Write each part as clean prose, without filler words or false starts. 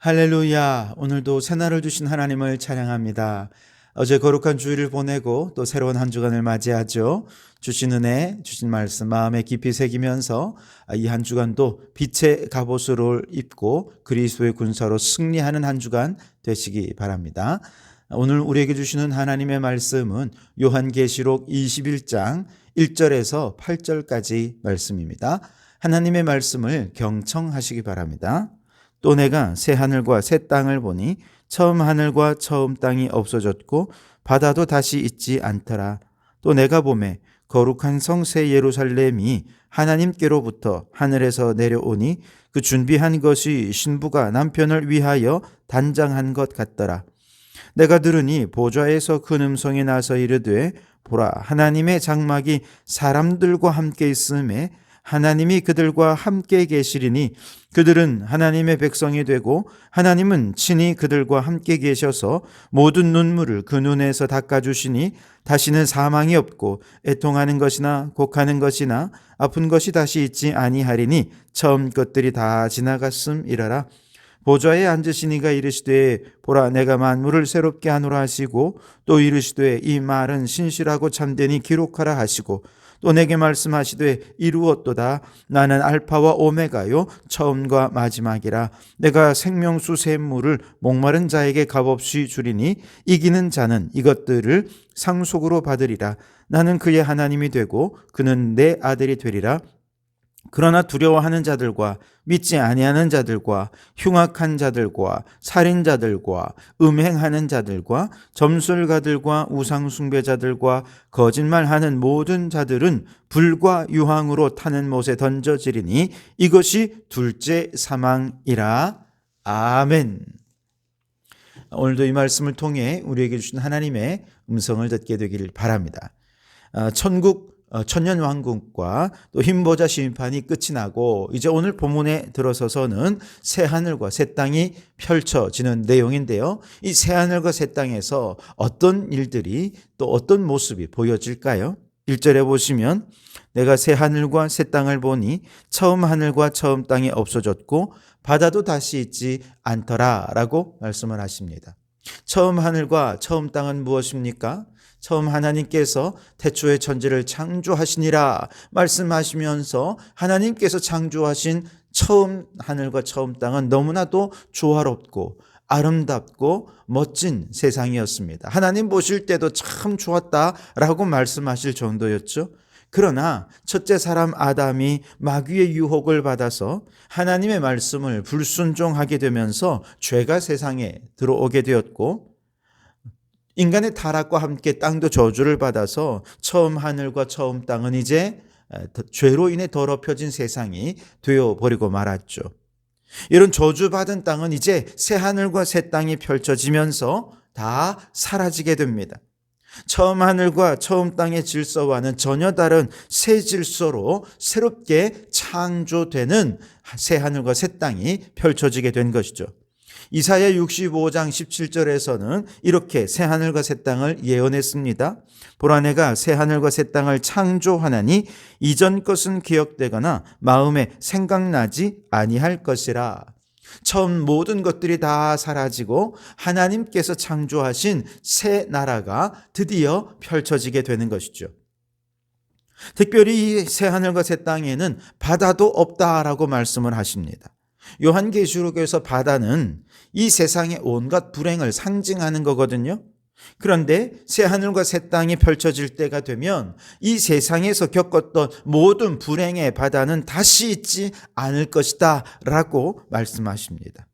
할렐루야. 오늘도 새날을 주신 하나님을 찬양합니다. 어제 거룩한 주일을 보내고 또 새로운 한 주간을 맞이하죠. 주신 은혜, 주신 말씀 마음에 깊이 새기면서 이 한 주간도 빛의 갑옷을 입고 그리스도의 군사로 승리하는 한 주간 되시기 바랍니다. 오늘 우리에게 주시는 하나님의 말씀은 요한계시록 21장 1절에서 8절까지 말씀입니다. 하나님의 말씀을 경청하시기 바랍니다. 또 내가 새 하늘과 새 땅을 보니 처음 하늘과 처음 땅이 없어졌고 바다도 다시 있지 않더라. 또 내가 보매 거룩한 성 새 예루살렘이 하나님께로부터 하늘에서 내려오니 그 준비한 것이 신부가 남편을 위하여 단장한 것 같더라. 내가 들으니 보좌에서 큰 음성이 나서 이르되 보라, 하나님의 장막이 사람들과 함께 있음에 하나님이 그들과 함께 계시리니 그들은 하나님의 백성이 되고 하나님은 친히 그들과 함께 계셔서 모든 눈물을 그 눈에서 닦아주시니 다시는 사망이 없고 애통하는 것이나 곡하는 것이나 아픈 것이 다시 있지 아니하리니 처음 것들이 다 지나갔음이라라. 보좌에 앉으신 이가 이르시되 보라, 내가 만물을 새롭게 하노라 하시고 또 이르시되 이 말은 신실하고 참되니 기록하라 하시고 또 내게 말씀하시되 이루었도다. 나는 알파와 오메가요 처음과 마지막이라. 내가 생명수 샘물을 목마른 자에게 값없이 주리니 이기는 자는 이것들을 상속으로 받으리라. 나는 그의 하나님이 되고 그는 내 아들이 되리라. 그러나 두려워하는 자들과 믿지 아니하는 자들과 흉악한 자들과 살인자들과 음행하는 자들과 점술가들과 우상숭배자들과 거짓말하는 모든 자들은 불과 유황으로 타는 못에 던져지리니 이것이 둘째 사망이라. 아멘. 오늘도 이 말씀을 통해 우리에게 주신 하나님의 음성을 듣게 되기를 바랍니다. 천년왕국과 또 흰보자 심판이 끝이 나고 이제 오늘 본문에 들어서서는 새 하늘과 새 땅이 펼쳐지는 내용인데요. 이 새 하늘과 새 땅에서 어떤 일들이 또 어떤 모습이 보여질까요? 1절에 보시면 내가 새 하늘과 새 땅을 보니 처음 하늘과 처음 땅이 없어졌고 바다도 다시 있지 않더라 라고 말씀을 하십니다. 처음 하늘과 처음 땅은 무엇입니까? 처음 하나님께서 태초에 천지를 창조하시니라 말씀하시면서 하나님께서 창조하신 처음 하늘과 처음 땅은 너무나도 조화롭고 아름답고 멋진 세상이었습니다. 하나님 보실 때도 참 좋았다라고 말씀하실 정도였죠. 그러나 첫째 사람 아담이 마귀의 유혹을 받아서 하나님의 말씀을 불순종하게 되면서 죄가 세상에 들어오게 되었고 인간의 타락과 함께 땅도 저주를 받아서 처음 하늘과 처음 땅은 이제 죄로 인해 더럽혀진 세상이 되어버리고 말았죠. 이런 저주받은 땅은 이제 새 하늘과 새 땅이 펼쳐지면서 다 사라지게 됩니다. 처음 하늘과 처음 땅의 질서와는 전혀 다른 새 질서로 새롭게 창조되는 새 하늘과 새 땅이 펼쳐지게 된 것이죠. 이사야 65장 17절에서는 이렇게 새 하늘과 새 땅을 예언했습니다. 보라, 내가 새 하늘과 새 땅을 창조하나니 이전 것은 기억되거나 마음에 생각나지 아니할 것이라. 처음 모든 것들이 다 사라지고 하나님께서 창조하신 새 나라가 드디어 펼쳐지게 되는 것이죠. 특별히 이 새 하늘과 새 땅에는 바다도 없다라고 말씀을 하십니다. 요한계시록에서 바다는 이 세상의 온갖 불행을 상징하는 거거든요. 그런데 새 하늘과 새 땅이 펼쳐질 때가 되면 이 세상에서 겪었던 모든 불행의 바다는 다시 있지 않을 것이다 라고 말씀하십니다.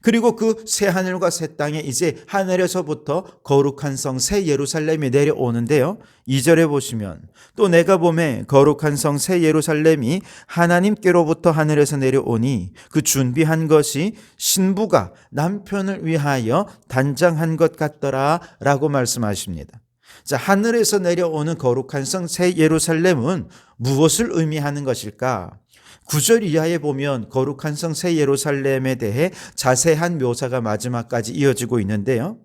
그리고 그 새 하늘과 새 땅에 이제 하늘에서부터 거룩한 성 새 예루살렘이 내려오는데요. 2절에 보시면 또 내가 보매 거룩한 성 새 예루살렘이 하나님께로부터 하늘에서 내려오니 그 준비한 것이 신부가 남편을 위하여 단장한 것 같더라 라고 말씀하십니다. 자, 하늘에서 내려오는 거룩한 성 새 예루살렘은 무엇을 의미하는 것일까? 9절 이하에 보면 거룩한 성 새 예루살렘에 대해 자세한 묘사가 마지막까지 이어지고 있는데요.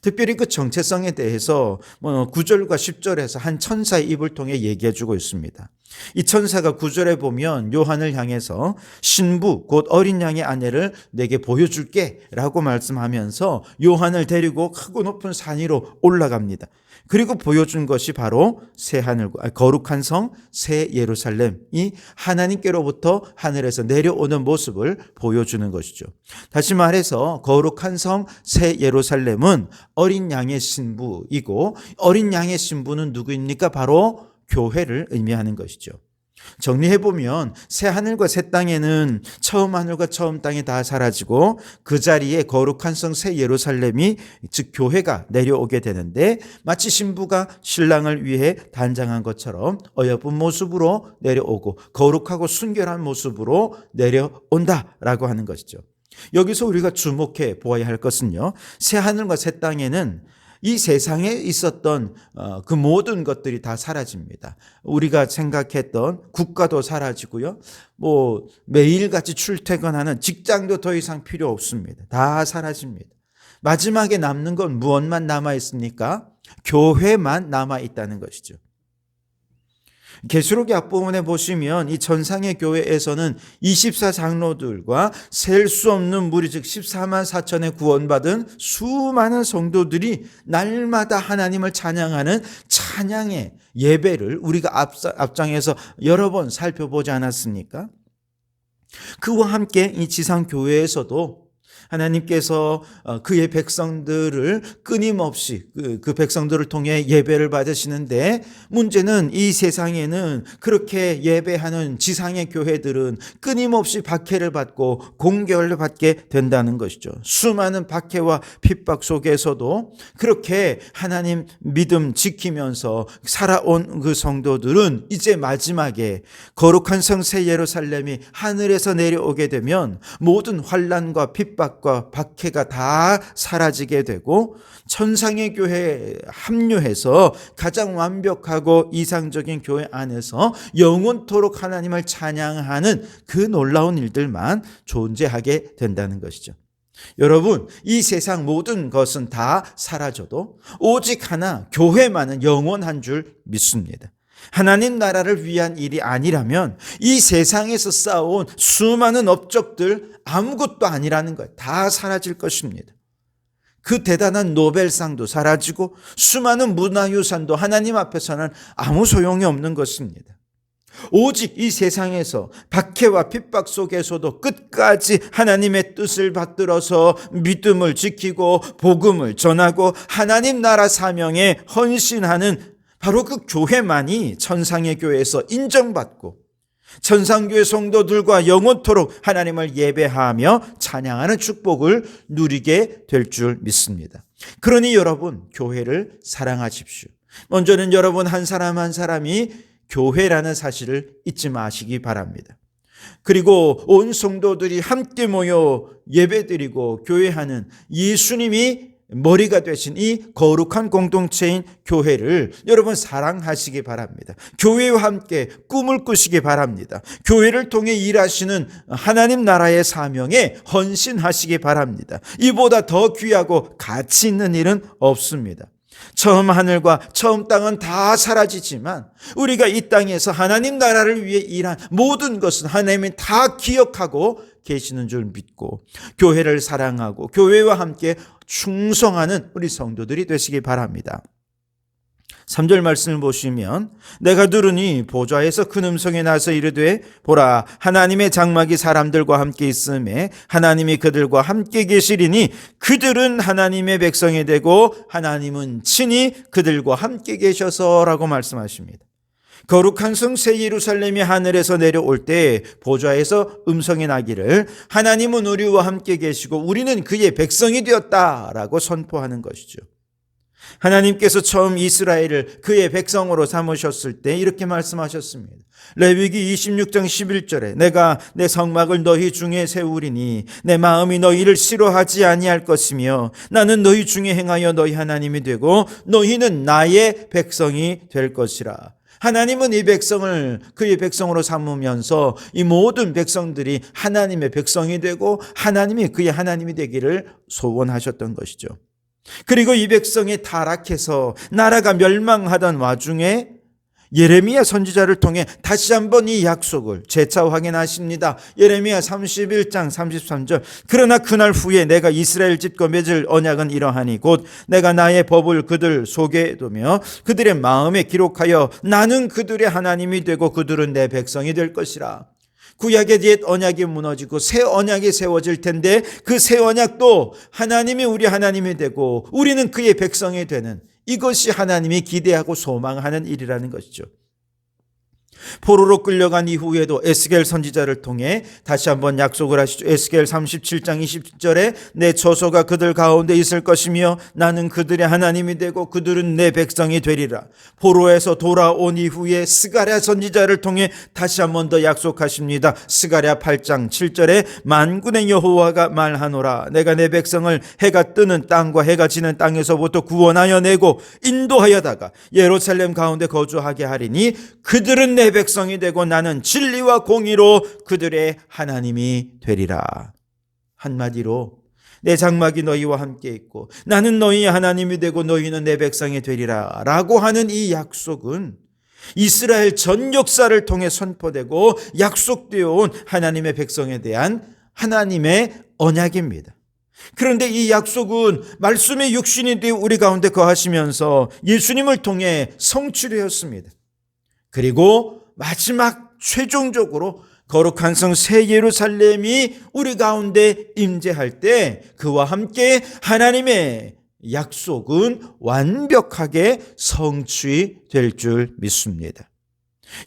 특별히 그 정체성에 대해서 9절과 10절에서 한 천사의 입을 통해 얘기해 주고 있습니다. 이 천사가 9절에 보면 요한을 향해서 신부 곧 어린 양의 아내를 내게 보여줄게 라고 말씀하면서 요한을 데리고 크고 높은 산 위로 올라갑니다. 그리고 보여준 것이 바로 새 하늘과 거룩한 성 새 예루살렘이 하나님께로부터 하늘에서 내려오는 모습을 보여주는 것이죠. 다시 말해서 거룩한 성 새 예루살렘은 어린 양의 신부이고, 어린 양의 신부는 누구입니까? 바로 교회를 의미하는 것이죠. 정리해보면 새 하늘과 새 땅에는 처음 하늘과 처음 땅이 다 사라지고 그 자리에 거룩한 성 새 예루살렘이 즉 교회가 내려오게 되는데, 마치 신부가 신랑을 위해 단장한 것처럼 어여쁜 모습으로 내려오고 거룩하고 순결한 모습으로 내려온다라고 하는 것이죠. 여기서 우리가 주목해 보아야 할 것은요, 새 하늘과 새 땅에는 이 세상에 있었던 그 모든 것들이 다 사라집니다. 우리가 생각했던 국가도 사라지고요, 매일같이 출퇴근하는 직장도 더 이상 필요 없습니다. 다 사라집니다. 마지막에 남는 건 무엇만 남아 있습니까? 교회만 남아 있다는 것이죠. 계시록의 앞부분에 보시면 이 전상의 교회에서는 24장로들과 셀 수 없는 무리, 즉 14만 4천의 구원받은 수많은 성도들이 날마다 하나님을 찬양하는 찬양의 예배를 우리가 앞장에서 여러 번 살펴보지 않았습니까? 그와 함께 이 지상교회에서도 하나님께서 그의 백성들을 끊임없이 그 백성들을 통해 예배를 받으시는데, 문제는 이 세상에는 그렇게 예배하는 지상의 교회들은 끊임없이 박해를 받고 공격을 받게 된다는 것이죠. 수많은 박해와 핍박 속에서도 그렇게 하나님 믿음 지키면서 살아온 그 성도들은 이제 마지막에 거룩한 성 새 예루살렘이 하늘에서 내려오게 되면 모든 환난과 핍박 과 박해가 다 사라지게 되고 천상의 교회에 합류해서 가장 완벽하고 이상적인 교회 안에서 영원토록 하나님을 찬양하는 그 놀라운 일들만 존재하게 된다는 것이죠. 여러분, 이 세상 모든 것은 다 사라져도 오직 하나, 교회만은 영원한 줄 믿습니다. 하나님 나라를 위한 일이 아니라면 이 세상에서 쌓아온 수많은 업적들 아무것도 아니라는 거예요. 다 사라질 것입니다. 그 대단한 노벨상도 사라지고 수많은 문화유산도 하나님 앞에서는 아무 소용이 없는 것입니다. 오직 이 세상에서 박해와 핍박 속에서도 끝까지 하나님의 뜻을 받들어서 믿음을 지키고 복음을 전하고 하나님 나라 사명에 헌신하는 바로 그 교회만이 천상의 교회에서 인정받고 천상교회 성도들과 영원토록 하나님을 예배하며 찬양하는 축복을 누리게 될 줄 믿습니다. 그러니 여러분, 교회를 사랑하십시오. 먼저는 여러분 한 사람 한 사람이 교회라는 사실을 잊지 마시기 바랍니다. 그리고 온 성도들이 함께 모여 예배드리고 교회하는 예수님이 머리가 되신 이 거룩한 공동체인 교회를 여러분 사랑하시기 바랍니다. 교회와 함께 꿈을 꾸시기 바랍니다. 교회를 통해 일하시는 하나님 나라의 사명에 헌신하시기 바랍니다. 이보다 더 귀하고 가치 있는 일은 없습니다. 처음 하늘과 처음 땅은 다 사라지지만 우리가 이 땅에서 하나님 나라를 위해 일한 모든 것은 하나님이 다 기억하고 계시는 줄 믿고 교회를 사랑하고 교회와 함께 충성하는 우리 성도들이 되시기 바랍니다. 3절 말씀을 보시면 내가 들으니 보좌에서 큰 음성이 나서 이르되 보라 하나님의 장막이 사람들과 함께 있음에 하나님이 그들과 함께 계시리니 그들은 하나님의 백성이 되고 하나님은 친히 그들과 함께 계셔서라고 말씀하십니다. 거룩한 성 새 예루살렘이 하늘에서 내려올 때 보좌에서 음성이 나기를 하나님은 우리와 함께 계시고 우리는 그의 백성이 되었다라고 선포하는 것이죠. 하나님께서 처음 이스라엘을 그의 백성으로 삼으셨을 때 이렇게 말씀하셨습니다. 레위기 26장 11절에 내가 내 성막을 너희 중에 세우리니 내 마음이 너희를 싫어하지 아니할 것이며 나는 너희 중에 행하여 너희 하나님이 되고 너희는 나의 백성이 될 것이라. 하나님은 이 백성을 그의 백성으로 삼으면서 이 모든 백성들이 하나님의 백성이 되고 하나님이 그의 하나님이 되기를 소원하셨던 것이죠. 그리고 이 백성이 타락해서 나라가 멸망하던 와중에 예레미야 선지자를 통해 다시 한번 이 약속을 재차 확인하십니다. 예레미야 31장 33절. 그러나 그날 후에 내가 이스라엘 집과 맺을 언약은 이러하니 곧 내가 나의 법을 그들 속에 두며 그들의 마음에 기록하여 나는 그들의 하나님이 되고 그들은 내 백성이 될 것이라. 구약의 옛 언약이 무너지고 새 언약이 세워질 텐데 그 새 언약도 하나님이 우리 하나님이 되고 우리는 그의 백성이 되는, 이것이 하나님이 기대하고 소망하는 일이라는 것이죠. 포로로 끌려간 이후에도 에스겔 선지자를 통해 다시 한번 약속을 하시죠. 에스겔 37장 20절에 내 처소가 그들 가운데 있을 것이며 나는 그들의 하나님이 되고 그들은 내 백성이 되리라. 포로에서 돌아온 이후에 스가랴 선지자를 통해 다시 한번 더 약속하십니다. 스가랴 8장 7절에 만군의 여호와가 말하노라. 내가 내 백성을 해가 뜨는 땅과 해가 지는 땅에서부터 구원하여 내고 인도하여다가 예루살렘 가운데 거주하게 하리니 그들은 내 백성이 되고 나는 진리와 공의로 그들의 하나님이 되리라. 한마디로 내 장막이 너희와 함께 있고 나는 너희의 하나님이 되고 너희는 내 백성이 되리라 라고 하는 이 약속은 이스라엘 전 역사를 통해 선포되고 약속되어 온 하나님의 백성에 대한 하나님의 언약입니다. 그런데 이 약속은 말씀의 육신이 되어 우리 가운데 거하시면서 예수님을 통해 성취되었습니다. 그리고 마지막 최종적으로 거룩한 성 새 예루살렘이 우리 가운데 임재할 때 그와 함께 하나님의 약속은 완벽하게 성취될 줄 믿습니다.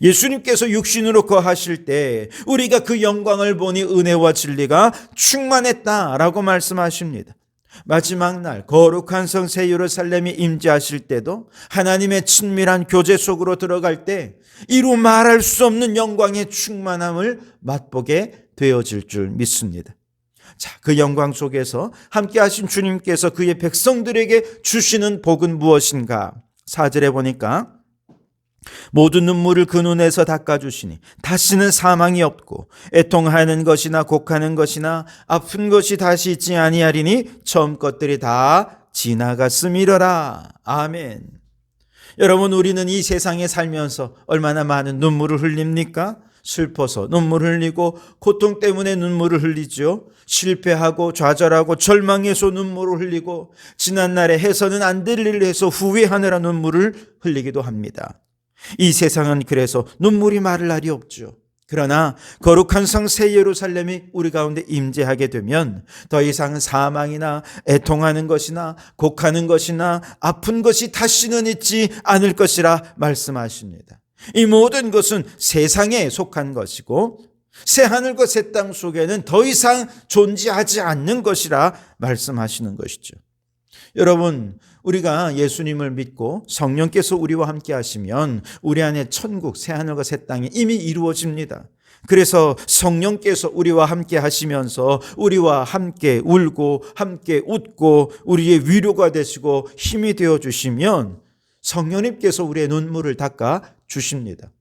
예수님께서 육신으로 거하실 때 우리가 그 영광을 보니 은혜와 진리가 충만했다라고 말씀하십니다. 마지막 날 거룩한 성 새 예루살렘이 임재하실 때도 하나님의 친밀한 교제 속으로 들어갈 때 이루 말할 수 없는 영광의 충만함을 맛보게 되어질 줄 믿습니다. 자, 그 영광 속에서 함께 하신 주님께서 그의 백성들에게 주시는 복은 무엇인가? 4절에 보니까 모든 눈물을 그 눈에서 닦아주시니 다시는 사망이 없고 애통하는 것이나 곡하는 것이나 아픈 것이 다시 있지 아니하리니 처음 것들이 다 지나갔음이러라. 아멘. 여러분, 우리는 이 세상에 살면서 얼마나 많은 눈물을 흘립니까? 슬퍼서 눈물을 흘리고 고통 때문에 눈물을 흘리죠. 실패하고 좌절하고 절망해서 눈물을 흘리고 지난날에 해서는 안 될 일을 해서 후회하느라 눈물을 흘리기도 합니다. 이 세상은 그래서 눈물이 마를 날이 없죠. 그러나 거룩한 성 새 예루살렘이 우리 가운데 임재하게 되면 더 이상 사망이나 애통하는 것이나 곡하는 것이나 아픈 것이 다시는 있지 않을 것이라 말씀하십니다. 이 모든 것은 세상에 속한 것이고 새 하늘과 새 땅 속에는 더 이상 존재하지 않는 것이라 말씀하시는 것이죠. 여러분, 우리가 예수님을 믿고 성령께서 우리와 함께 하시면 우리 안에 천국, 새하늘과 새 땅이 이미 이루어집니다. 그래서 성령께서 우리와 함께 하시면서 우리와 함께 울고 함께 웃고 우리의 위로가 되시고 힘이 되어 주시면 성령님께서 우리의 눈물을 닦아 주십니다.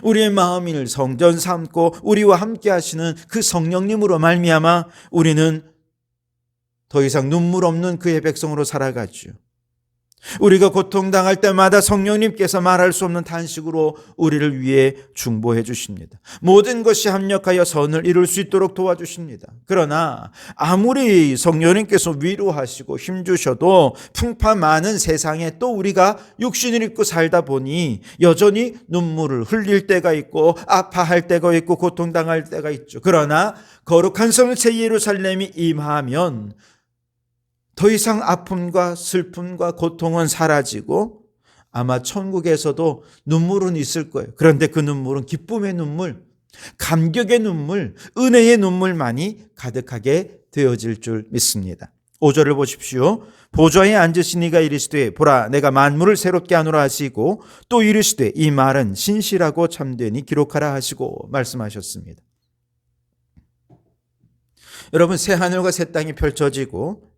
우리의 마음을 성전 삼고 우리와 함께 하시는 그 성령님으로 말미암아 우리는 더 이상 눈물 없는 그의 백성으로 살아가죠. 우리가 고통당할 때마다 성령님께서 말할 수 없는 탄식으로 우리를 위해 중보해 주십니다. 모든 것이 합력하여 선을 이룰 수 있도록 도와주십니다. 그러나 아무리 성령님께서 위로하시고 힘주셔도 풍파 많은 세상에 또 우리가 육신을 입고 살다 보니 여전히 눈물을 흘릴 때가 있고 아파할 때가 있고 고통당할 때가 있죠. 그러나 거룩한 성 새 예루살렘이 임하면 더 이상 아픔과 슬픔과 고통은 사라지고 아마 천국에서도 눈물은 있을 거예요. 그런데 그 눈물은 기쁨의 눈물, 감격의 눈물, 은혜의 눈물만이 가득하게 되어질 줄 믿습니다. 5절을 보십시오. 보좌에 앉으신 이가 이르시되 보라 내가 만물을 새롭게 하노라 하시고 또 이르시되 이 말은 신실하고 참되니 기록하라 하시고 말씀하셨습니다. 여러분, 새 하늘과 새 땅이 펼쳐지고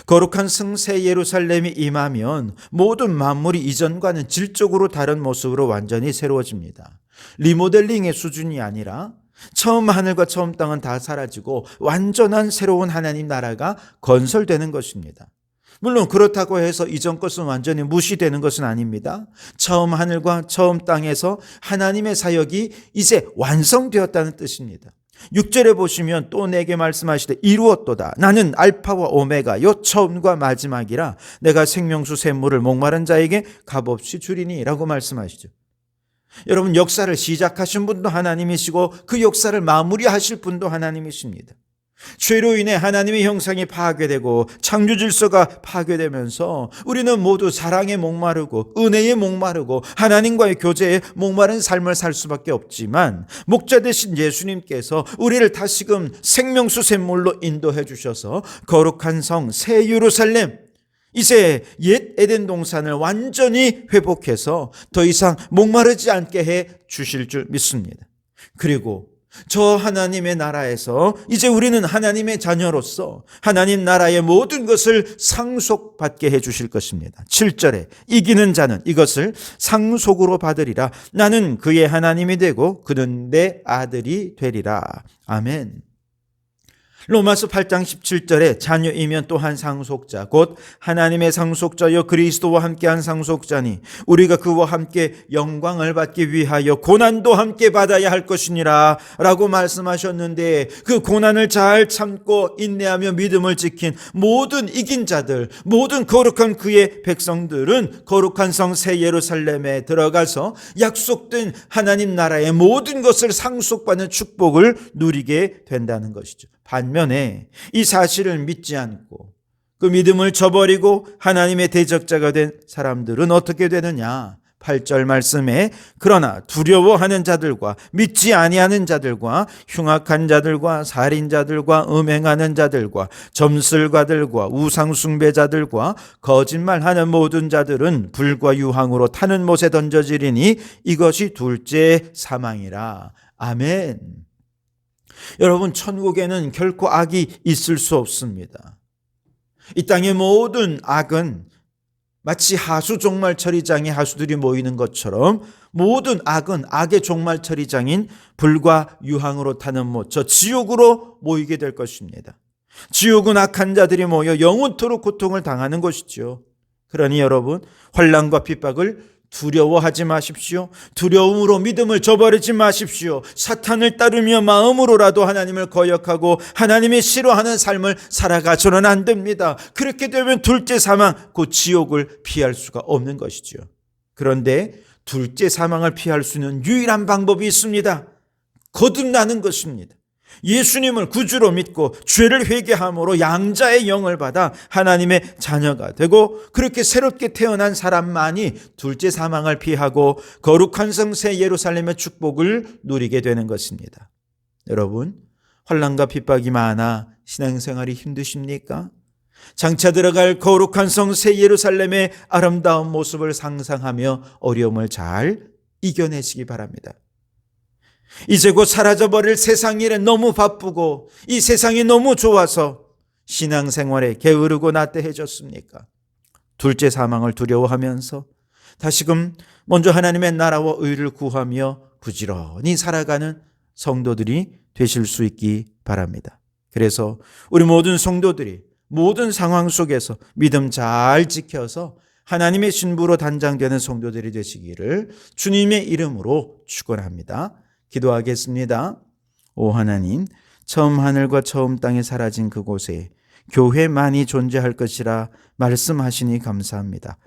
거룩한 성 새 예루살렘이 임하면 모든 만물이 이전과는 질적으로 다른 모습으로 완전히 새로워집니다. 리모델링의 수준이 아니라 처음 하늘과 처음 땅은 다 사라지고 완전한 새로운 하나님 나라가 건설되는 것입니다. 물론 그렇다고 해서 이전 것은 완전히 무시되는 것은 아닙니다. 처음 하늘과 처음 땅에서 하나님의 사역이 이제 완성되었다는 뜻입니다. 6절에 보시면 또 내게 말씀하시되 이루었도다. 나는 알파와 오메가 요 처음과 마지막이라 내가 생명수 샘물을 목마른 자에게 값없이 주리니 라고 말씀하시죠. 여러분, 역사를 시작하신 분도 하나님이시고 그 역사를 마무리하실 분도 하나님이십니다. 죄로 인해 하나님의 형상이 파괴되고 창조 질서가 파괴되면서 우리는 모두 사랑에 목마르고 은혜에 목마르고 하나님과의 교제에 목마른 삶을 살 수밖에 없지만, 목자 되신 예수님께서 우리를 다시금 생명수 샘물로 인도해 주셔서 거룩한 성 새 예루살렘, 이제 옛 에덴 동산을 완전히 회복해서 더 이상 목마르지 않게 해 주실 줄 믿습니다. 그리고 저 하나님의 나라에서 이제 우리는 하나님의 자녀로서 하나님 나라의 모든 것을 상속받게 해 주실 것입니다. 7절에 이기는 자는 이것을 상속으로 받으리라. 나는 그의 하나님이 되고 그는 내 아들이 되리라. 아멘. 로마서 8장 17절에 자녀이면 또한 상속자 곧 하나님의 상속자여 그리스도와 함께한 상속자니 우리가 그와 함께 영광을 받기 위하여 고난도 함께 받아야 할 것이니라 라고 말씀하셨는데, 그 고난을 잘 참고 인내하며 믿음을 지킨 모든 이긴 자들, 모든 거룩한 그의 백성들은 거룩한 성 새 예루살렘에 들어가서 약속된 하나님 나라의 모든 것을 상속받는 축복을 누리게 된다는 것이죠. 반면에 이 사실을 믿지 않고 그 믿음을 저버리고 하나님의 대적자가 된 사람들은 어떻게 되느냐? 8절 말씀에 그러나 두려워하는 자들과 믿지 아니하는 자들과 흉악한 자들과 살인자들과 음행하는 자들과 점술가들과 우상숭배자들과 거짓말하는 모든 자들은 불과 유황으로 타는 못에 던져지리니 이것이 둘째 사망이라. 아멘. 여러분, 천국에는 결코 악이 있을 수 없습니다. 이 땅의 모든 악은 마치 하수 종말처리장에 하수들이 모이는 것처럼 모든 악은 악의 종말처리장인 불과 유황으로 타는 못, 저 지옥으로 모이게 될 것입니다. 지옥은 악한 자들이 모여 영원토록 고통을 당하는 것이죠. 그러니 여러분, 환난과 핍박을 두려워하지 마십시오. 두려움으로 믿음을 저버리지 마십시오. 사탄을 따르며 마음으로라도 하나님을 거역하고 하나님이 싫어하는 삶을 살아가서는 안 됩니다. 그렇게 되면 둘째 사망, 곧 지옥을 피할 수가 없는 것이죠. 그런데 둘째 사망을 피할 수 있는 유일한 방법이 있습니다. 거듭나는 것입니다. 예수님을 구주로 믿고 죄를 회개함으로 양자의 영을 받아 하나님의 자녀가 되고, 그렇게 새롭게 태어난 사람만이 둘째 사망을 피하고 거룩한 성 새 예루살렘의 축복을 누리게 되는 것입니다. 여러분, 환난과 핍박이 많아 신앙생활이 힘드십니까? 장차 들어갈 거룩한 성 새 예루살렘의 아름다운 모습을 상상하며 어려움을 잘 이겨내시기 바랍니다. 이제 곧 사라져버릴 세상 일에 너무 바쁘고 이 세상이 너무 좋아서 신앙생활에 게으르고 나태해졌습니까? 둘째 사망을 두려워하면서 다시금 먼저 하나님의 나라와 의를 구하며 부지런히 살아가는 성도들이 되실 수 있기 바랍니다. 그래서 우리 모든 성도들이 모든 상황 속에서 믿음 잘 지켜서 하나님의 신부로 단장되는 성도들이 되시기를 주님의 이름으로 축원합니다. 기도하겠습니다. 오 하나님, 처음 하늘과 처음 땅에 사라진 그곳에 교회만이 존재할 것이라 말씀하시니 감사합니다.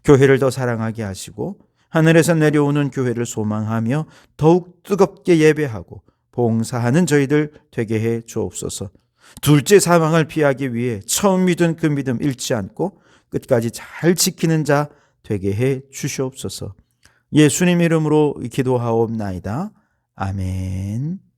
교회를 더 사랑하게 하시고 하늘에서 내려오는 교회를 소망하며 더욱 뜨겁게 예배하고 봉사하는 저희들 되게 해 주옵소서. 둘째 사망을 피하기 위해 처음 믿은 그 믿음 잃지 않고 끝까지 잘 지키는 자 되게 해 주시옵소서. 예수님 이름으로 기도하옵나이다. 아멘.